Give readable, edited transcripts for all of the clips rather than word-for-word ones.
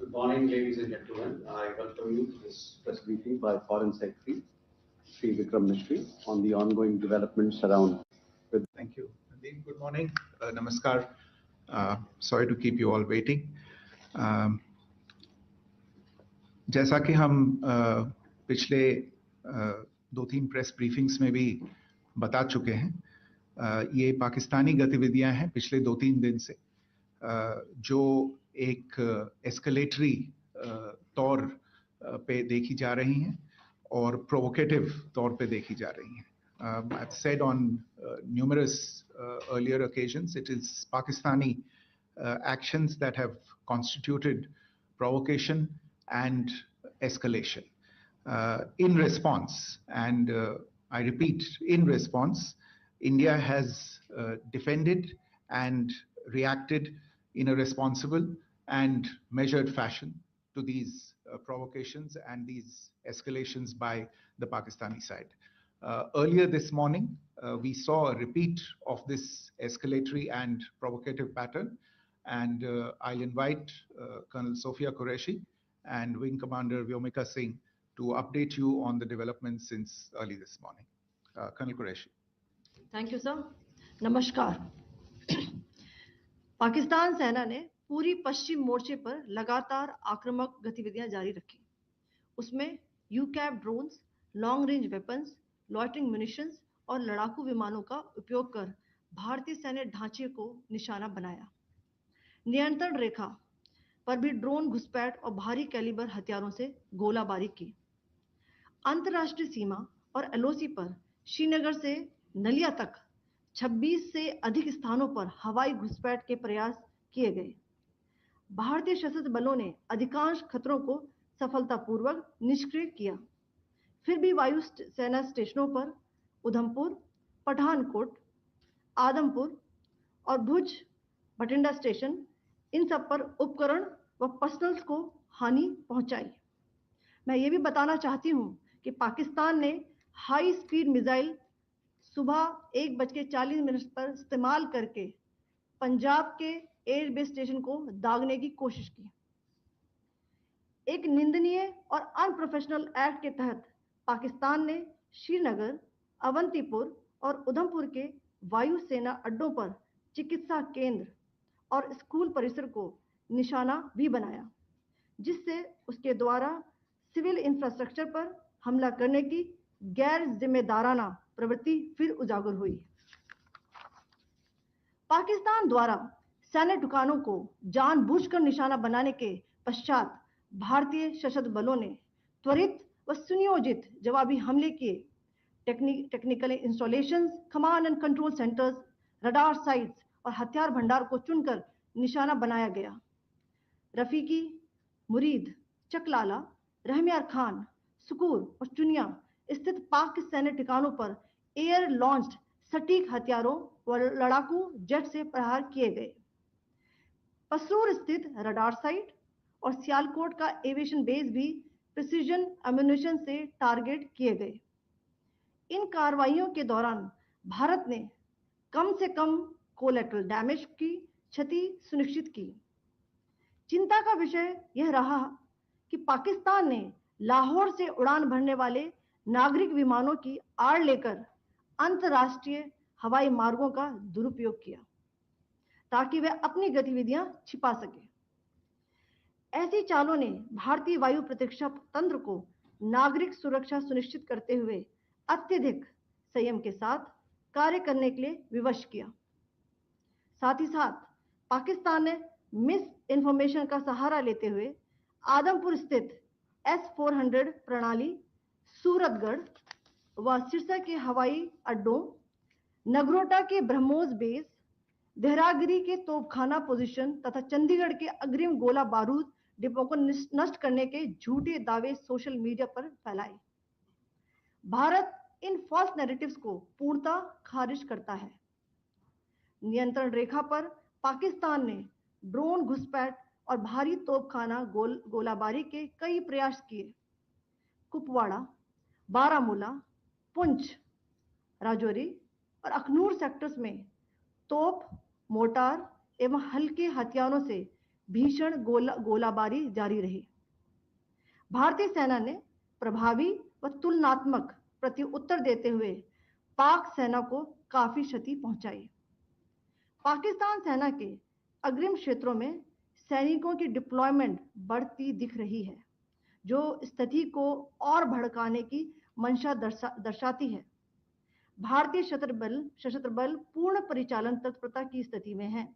Good morning, ladies and gentlemen. I welcome you to this press briefing by Foreign Secretary Sri Vikram Mishri on the ongoing developments around. Thank you. Good morning. Namaskar. Sorry to keep you all waiting. जैसा कि हम पिछले 2-3 press briefings में भी बता चुके हैं, ये पाकिस्तानी गतिविधियां हैं पिछले 2-3 दिन से, जो एक एस्केलेटरी तौर पे देखी जा रही हैं और प्रोवोकेटिव तौर पे देखी जा रही हैं. I've said on numerous earlier occasions, it is Pakistani actions that have constituted provocation and escalation. In response, and I repeat, in response, India has defended and reacted in a responsible and measured fashion to these provocations and these escalations by the Pakistani side. Earlier this morning, we saw a repeat of this escalatory and provocative pattern, and I'll invite Colonel Sophia Qureshi and Wing Commander Vyomika Singh to update you on the developments since early this morning. Colonel Qureshi. Thank you, sir. Namaskar. Pakistan सेना ने पूरी पश्चिम मोर्चे पर लगातार आक्रामक गतिविधियां जारी रखी. उसमें यूकैप drones, long range weapons, loitering munitions और लड़ाकू विमानों का उपयोग कर भारतीय सैन्य ढांचे को निशाना बनाया. नियंत्रण रेखा पर भी ड्रोन घुसपैठ और भारी कैलिबर हथियारों से गोलाबारी की. अंतर्राष्ट्रीय सीमा और एलओसी पर श्रीनगर से नलिया तक 26 से अधिक स्थानों पर हवाई घुसपैठ के प्रयास किए गए. भारतीय सशस्त्र बलों ने अधिकांश खतरों को सफलतापूर्वक निष्क्रिय किया. फिर भी वायु सेना स्टेशनों पर उधमपुर, पठानकोट, आदमपुर और भुज बठिंडा स्टेशन, इन सब पर उपकरण व पर्सनल्स को हानि पहुंचाई. मैं ये भी बताना चाहती हूं कि पाकिस्तान ने हाई स्पीड मिसाइल सुबह 1:40 पर इस्तेमाल करके पंजाब के एयरबेस स्टेशन को दागने की कोशिश की. एक निंदनीय और अनप्रोफेशनल एक्ट के तहत पाकिस्तान ने श्रीनगर, अवंतीपुर और उधमपुर के वायुसेना अड्डों पर चिकित्सा केंद्र और स्कूल परिसर को निशाना भी बनाया, जिससे उसके द्वारा सिविल इंफ्रास्ट्रक्चर पर हमला करने की गैर जिम्मेदाराना प्रवृत्ति फिर उजागर हुई. पाकिस्तान द्वारा सैन्य ठिकानों को जानबूझकर निशाना बनाने के पश्चात भारतीय सशस्त्र बलों ने त्वरित व सुनियोजित जवाबी हमले किए. Technical installations, command and control centres, radar sites और हथियार भंडार को चुनकर निशाना बनाया गया. रफीकी, मुरीद, चकलाला, रहमियार खान, सुकूर और चुनिया स्थित पाक सैन्य ठिकानों पर एयर लॉन्च्ड सटीक हथियारों व लड़ाकू जेट से प्रहार किए गए. पसरूर स्थित रडार साइट और सियालकोट का एविएशन बेस भी प्रिसीजन एम्यूनिशन से टारगेट किए गए. इन कार्रवाइयों के दौरान भारत ने कम से कम कोलैटरल डैमेज की क्षति सुनिश्चित की. चिंता का विषय यह रहा कि पाकिस्तान ने लाहौर से उड़ान भरने वाले नागरिक विमानों की आड़ लेकर अंतर्राष्ट्रीय हवाई मार्गों का दुरुपयोग किया ताकि वह अपनी गतिविधियां छिपा सके. ऐसी चालों ने भारतीय वायु प्रतिरक्षा तंत्र को नागरिक सुरक्षा सुनिश्चित करते हुए अत्यधिक संयम के साथ कार्य करने के लिए विवश किया. साथ ही साथ पाकिस्तान ने मिस इंफॉर्मेशन का सहारा लेते हुए आदमपुर स्थित S-400 प्रणाली, सूरतगढ़ व सिरसा के हवाई अड्डों, नगरोटा के ब्रह्मोस बेस, देहरागिरी के तोपखाना पोजीशन तथा चंडीगढ़ के अग्रिम गोला बारूद डिपो को नष्ट करने के झूठे दावे सोशल मीडिया पर फैलाए. भारत इन फॉल्स नैरेटिव्स को पूर्णतः खारिज करता है. नियंत्रण रेखा पर पाकिस्तान ने ड्रोन घुसपैठ और भारी तोपखाना गोलाबारी के कई प्रयास किए. कुपवाड़ा, बारामूला, पुंछ, राजौरी और अखनूर सेक्टर्स में तोप, मोर्टार एवं हल्के हथियारों से भीषण गोलाबारी जारी रही। भारतीय सेना ने प्रभावी व तुलनात्मक प्रत्युत्तर देते हुए पाक सेना को काफी क्षति पहुंचाई। पाकिस्तान सेना के अग्रिम क्षेत्रों में सैनिकों की डिप्लॉयमेंट बढ़ती दिख रही है, जो स्थिति को और भड़काने की मंशा दर्शाती है। भारतीय सशस्त्र बल पूर्ण परिचालन तत्परता की स्थिति में है।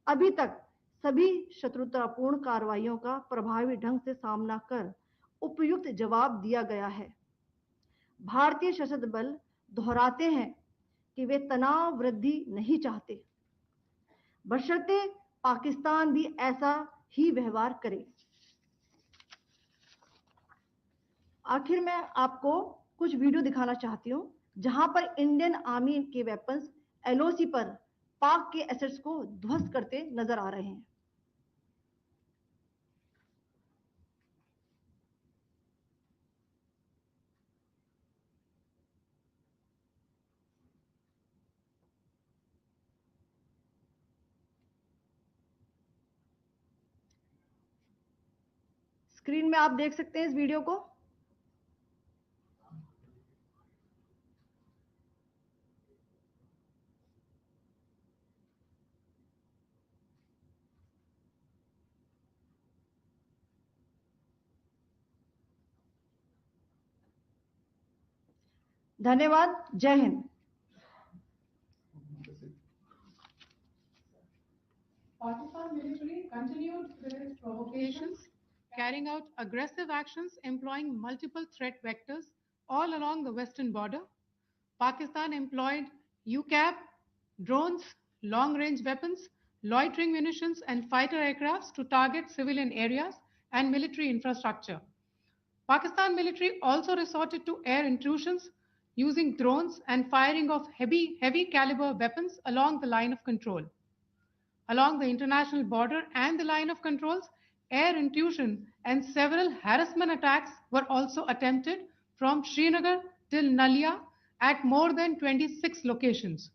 अभी तक सभी शत्रुतापूर्ण कार्रवाइयों का प्रभावी ढंग से सामना कर उपयुक्त जवाब दिया गया है। भारतीय सशस्त्र बल दोहराते हैं कि वे तनाव वृद्धि नहीं चाहते, बशर्ते पाकिस्तान भी ऐसा ही व्यवहार करे। आखिर मैं आपको कुछ वीडियो दिखाना चाहती हूं, जहां पर इंडियन आर्मी के वेपन्स एलओसी पर पाक के एसेट्स को ध्वस्त करते नजर आ रहे हैं। स्क्रीन में आप देख सकते हैं इस वीडियो को। धन्यवाद। जय Hind. Pakistan military continued with its provocations, carrying out aggressive actions employing multiple threat vectors all along the western border. Pakistan employed UCAP, drones, long-range weapons, loitering munitions, and fighter aircrafts to target civilian areas and military infrastructure. Pakistan military also resorted to air intrusions using drones and firing of heavy caliber weapons along the line of control. Along the international border and the line of controls, air intrusion and several harassment attacks were also attempted from Srinagar till Nalia at more than 26 locations.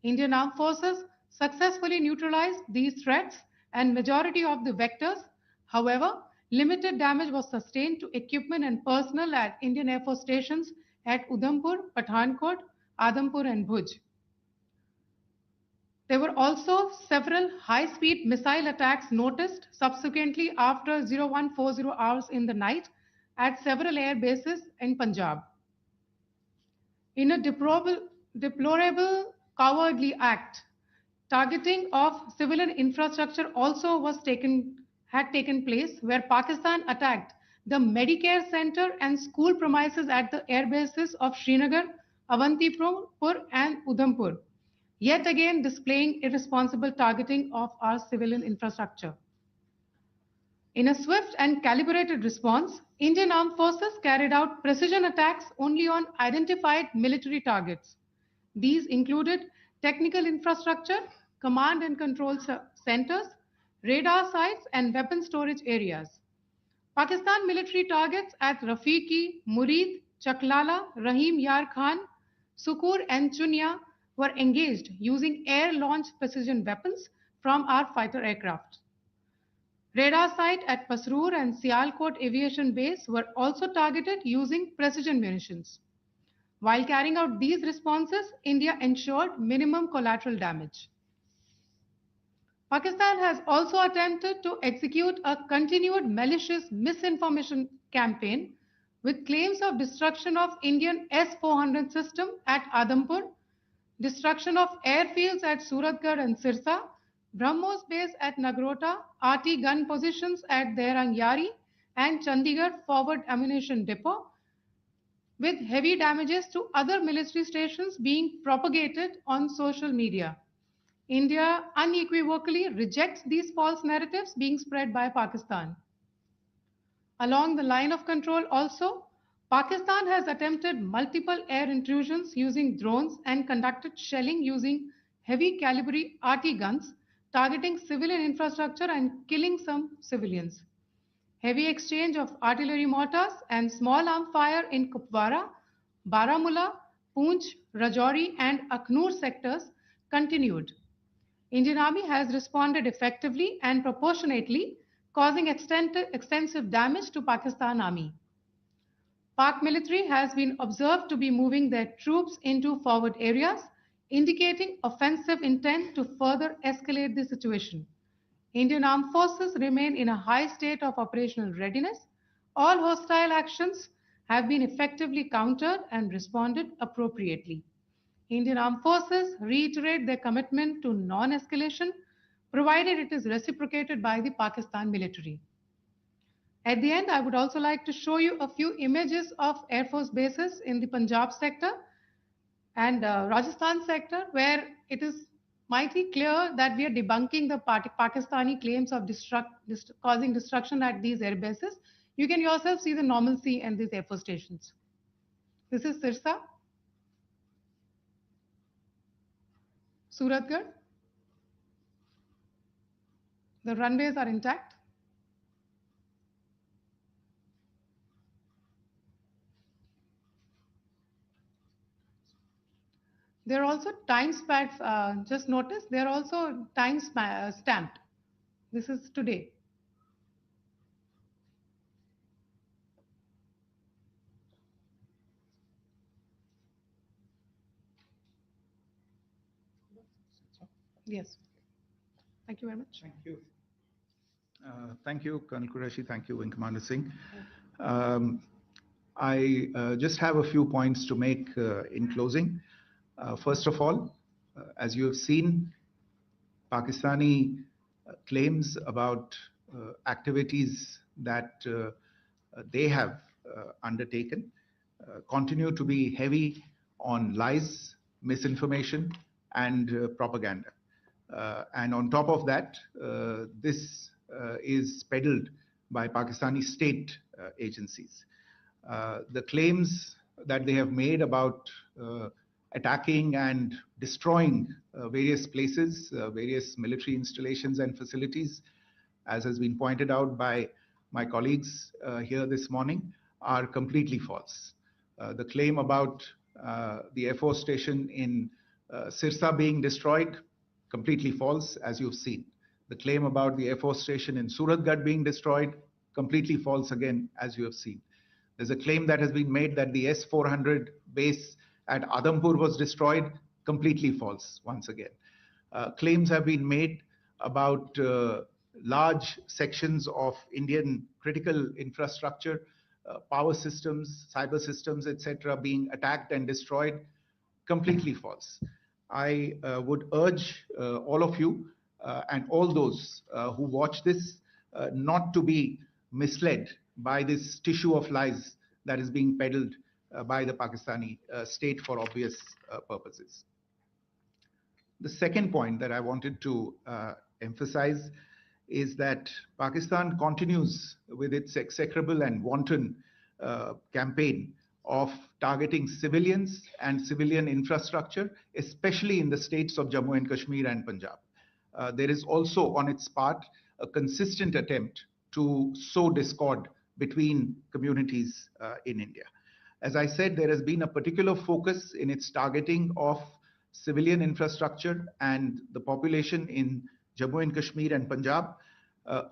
Indian Armed Forces successfully neutralized these threats and majority of the vectors. However, limited damage was sustained to equipment and personnel at Indian Air Force stations at Udhampur, Pathankot, Adampur and Bhuj. There were also several high-speed missile attacks noticed subsequently after 0140 hours in the night at several air bases in Punjab. In a deplorable cowardly act, targeting of civilian infrastructure also had taken place, where Pakistan attacked the Medicare center and school premises at the air bases of Srinagar, Avantipur and Udhampur, yet again displaying irresponsible targeting of our civilian infrastructure. In a swift and calibrated response, Indian Armed Forces carried out precision attacks only on identified military targets. These included technical infrastructure, command and control centers, radar sites, and weapon storage areas. Pakistan military targets at Rafiqi, Murid, Chaklala, Rahim Yar Khan, Sukur, and Chunya were engaged using air-launched precision weapons from our fighter aircraft. Radar site at Pasroor and Sialkot Aviation Base were also targeted using precision munitions. While carrying out these responses, India ensured minimum collateral damage. Pakistan has also attempted to execute a continued malicious misinformation campaign with claims of destruction of Indian S-400 system at Adampur, destruction of airfields at Suratgarh and Sirsa, BrahMos base at Nagrota, RT gun positions at Derangyari and Chandigarh forward ammunition depot, with heavy damages to other military stations being propagated on social media. India unequivocally rejects these false narratives being spread by Pakistan. Along the line of control also, Pakistan has attempted multiple air intrusions using drones and conducted shelling using heavy caliber RT guns, targeting civilian infrastructure and killing some civilians. Heavy exchange of artillery mortars and small arm fire in Kupwara, Baramulla, Poonch, Rajouri and Akhnur sectors continued. Indian Army has responded effectively and proportionately, causing extensive damage to Pakistan Army. Pak military has been observed to be moving their troops into forward areas, indicating offensive intent to further escalate the situation. Indian armed forces remain in a high state of operational readiness. All hostile actions have been effectively countered and responded appropriately. Indian armed forces reiterate their commitment to non-escalation, provided it is reciprocated by the Pakistan military. At the end, I would also like to show you a few images of Air Force bases in the Punjab sector and Rajasthan sector, where it is mighty clear that we are debunking the Pakistani claims of causing destruction at these air bases. You can yourself see the normalcy in these Air Force stations. This is Sirsa, Suratgarh. The runways are intact. There are also time stamps. Just notice there are also time stamped. This is today. Yes. Thank you very much. Thank you. Thank you, Colonel Qureshi. Thank you, Wing Commander Singh. I just have a few points to make in closing. First of all, as you have seen, Pakistani claims about activities that they have undertaken continue to be heavy on lies, misinformation, and propaganda. And on top of that, this is peddled by Pakistani state agencies. The claims that they have made about attacking and destroying various places, various military installations and facilities, as has been pointed out by my colleagues here this morning, are completely false. The claim about the Air Force station in Sirsa being destroyed, completely false, as you've seen. The claim about the Air Force station in Suratgarh being destroyed, completely false again, as you have seen. There's a claim that has been made that the S-400 base at Adampur was destroyed, completely false, once again. Claims have been made about large sections of Indian critical infrastructure, power systems, cyber systems, etc., being attacked and destroyed, completely false. I would urge all of you and all those who watch this not to be misled by this tissue of lies that is being peddled by the Pakistani state for obvious purposes. The second point that I wanted to emphasize is that Pakistan continues with its execrable and wanton campaign of targeting civilians and civilian infrastructure, especially in the states of Jammu and Kashmir and Punjab. There is also on its part a consistent attempt to sow discord between communities in India. As I said, there has been a particular focus in its targeting of civilian infrastructure and the population in Jammu and Kashmir and Punjab.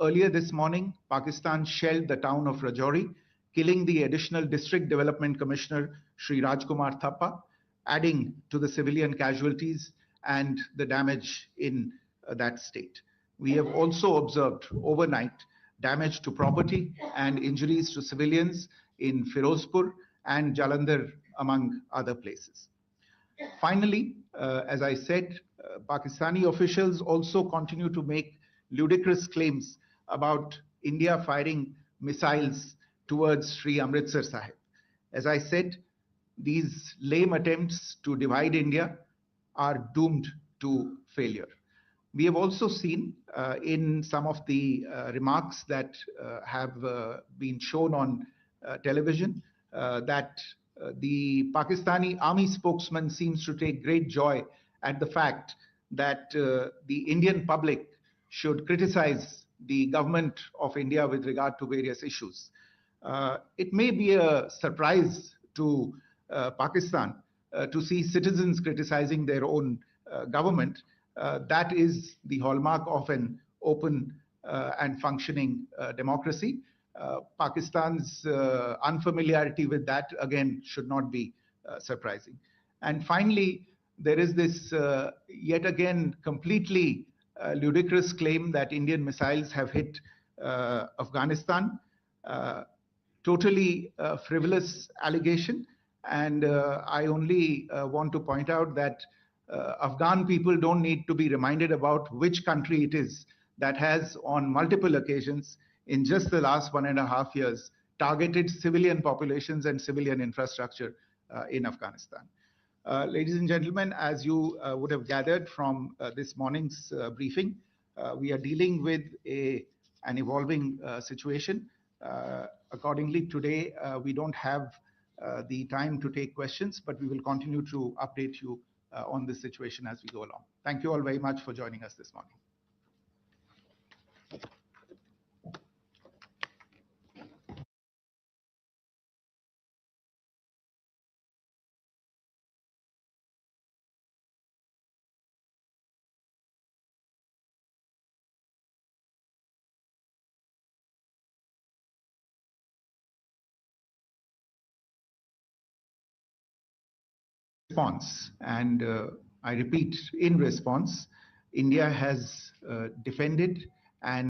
Earlier this morning, Pakistan shelled the town of Rajouri, killing the additional District Development Commissioner, Shri Rajkumar Thappa, adding to the civilian casualties and the damage in that state. We have also observed overnight damage to property and injuries to civilians in Firozpur and Jalandhar, among other places. Finally, as I said, Pakistani officials also continue to make ludicrous claims about India firing missiles towards Sri Amritsar Sahib. As I said, these lame attempts to divide India are doomed to failure. We have also seen in some of the remarks that have been shown on television that the Pakistani army spokesman seems to take great joy at the fact that the Indian public should criticize the government of India with regard to various issues. It may be a surprise to Pakistan to see citizens criticizing their own government, That is the hallmark of an open and functioning democracy. Pakistan's unfamiliarity with that, again, should not be surprising. And finally, there is this yet again completely ludicrous claim that Indian missiles have hit Afghanistan. Totally frivolous allegation. And I only want to point out that Afghan people don't need to be reminded about which country it is that has, on multiple occasions in just the last 1.5 years, targeted civilian populations and civilian infrastructure in Afghanistan. Ladies and gentlemen, as you would have gathered from this morning's briefing, we are dealing with an evolving situation. Accordingly, today we don't have the time to take questions, but we will continue to update you on this situation as we go along. Thank you all very much for joining us this morning. Response, and I repeat, in response, India has defended and